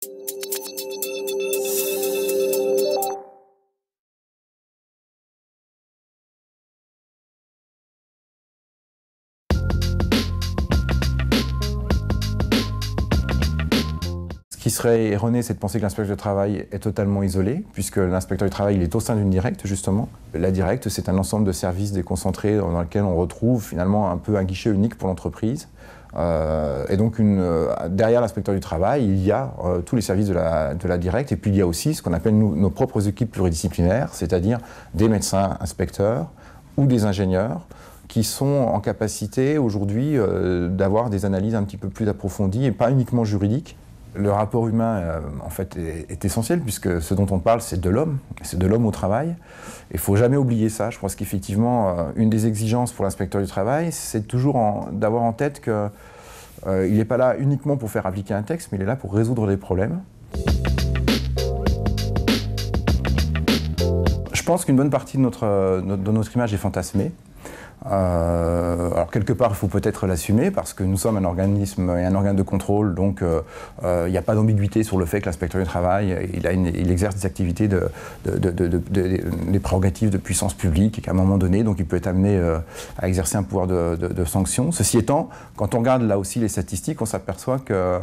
Ce qui serait erroné, c'est de penser que l'inspecteur du travail est totalement isolé, puisque l'inspecteur du travail il est au sein d'une directe, justement. La directe, c'est un ensemble de services déconcentrés dans lequel on retrouve finalement un peu un guichet unique pour l'entreprise. Et donc, derrière l'inspecteur du travail, il y a tous les services de la directe, et puis il y a aussi ce qu'on appelle nos propres équipes pluridisciplinaires, c'est-à-dire des médecins inspecteurs ou des ingénieurs, qui sont en capacité aujourd'hui d'avoir des analyses un petit peu plus approfondies et pas uniquement juridiques. Le rapport humain, en fait, est essentiel, puisque ce dont on parle, c'est de l'homme au travail. Il ne faut jamais oublier ça. Je pense qu'effectivement, une des exigences pour l'inspecteur du travail, c'est toujours d'avoir en tête qu'il n'est pas là uniquement pour faire appliquer un texte, mais il est là pour résoudre des problèmes. Je pense qu'une bonne partie de notre image est fantasmée. Alors quelque part, il faut peut-être l'assumer parce que nous sommes un organisme et un organe de contrôle, donc il n'y a pas d'ambiguïté sur le fait que l'inspecteur du travail, il exerce des activités, des prérogatives de puissance publique et qu'à un moment donné, donc il peut être amené à exercer un pouvoir de sanction. Ceci étant, quand on regarde là aussi les statistiques, on s'aperçoit que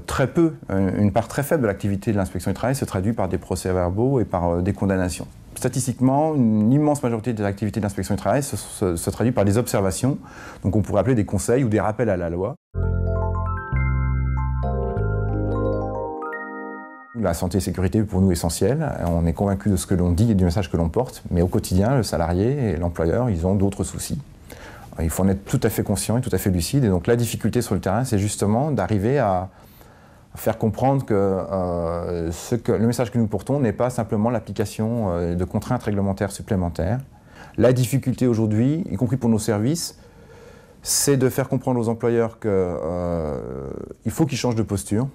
très peu, une part très faible de l'activité de l'inspection du travail se traduit par des procès-verbaux et par des condamnations. Statistiquement, une immense majorité des activités de l'inspection du travail se traduit par des observations, donc on pourrait appeler des conseils ou des rappels à la loi. La santé et la sécurité est pour nous essentielle. On est convaincu de ce que l'on dit et du message que l'on porte, mais au quotidien, le salarié et l'employeur, ils ont d'autres soucis. Il faut en être tout à fait conscient et tout à fait lucide. Et donc la difficulté sur le terrain, c'est justement d'arriver à faire comprendre que le message que nous portons n'est pas simplement l'application de contraintes réglementaires supplémentaires. La difficulté aujourd'hui, y compris pour nos services, c'est de faire comprendre aux employeurs qu'il faut qu'ils changent de posture.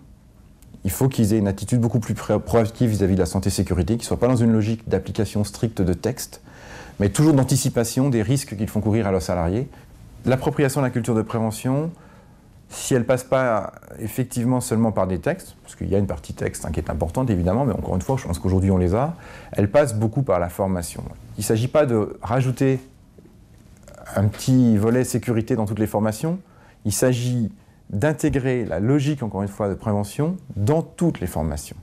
Il faut qu'ils aient une attitude beaucoup plus proactive vis-à-vis de la santé et sécurité, qu'ils ne soient pas dans une logique d'application stricte de texte, mais toujours d'anticipation des risques qu'ils font courir à leurs salariés. L'appropriation de la culture de prévention, si elle ne passe pas effectivement seulement par des textes, parce qu'il y a une partie texte qui est importante évidemment, mais encore une fois, je pense qu'aujourd'hui on les a, elle passe beaucoup par la formation. Il ne s'agit pas de rajouter un petit volet sécurité dans toutes les formations, il s'agit d'intégrer la logique, encore une fois, de prévention dans toutes les formations.